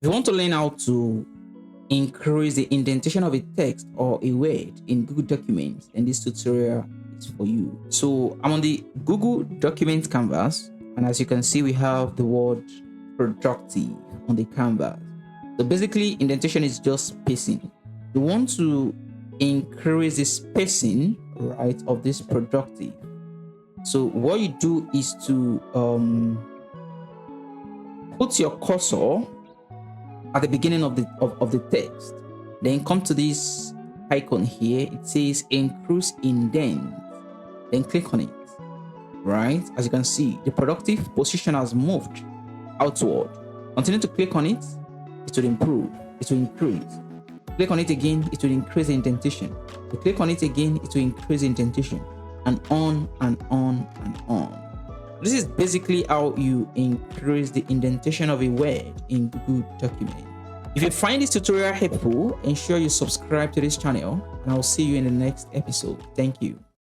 If you want to learn how to increase the indentation of a text or a word in Google Documents, then this tutorial is for you. So I'm on the Google Documents canvas, and as you can see, we have the word productive on the canvas. So basically, indentation is just spacing. You want to increase the spacing, right, of this productive. So what you do is to put your cursor at the beginning of the text, then come to this icon here. It says increase indent, then click on it. Right, as you can see, the productive position has moved outward. Continue to click on it, it will improve, it will increase. Click on it again, it will increase the indentation. You click on it again, it will increase the indentation, and on and on and on. This is basically how you increase the indentation of a word in Google Document. If you find this tutorial helpful, ensure you subscribe to this channel, and I'll see you in the next episode. Thank you.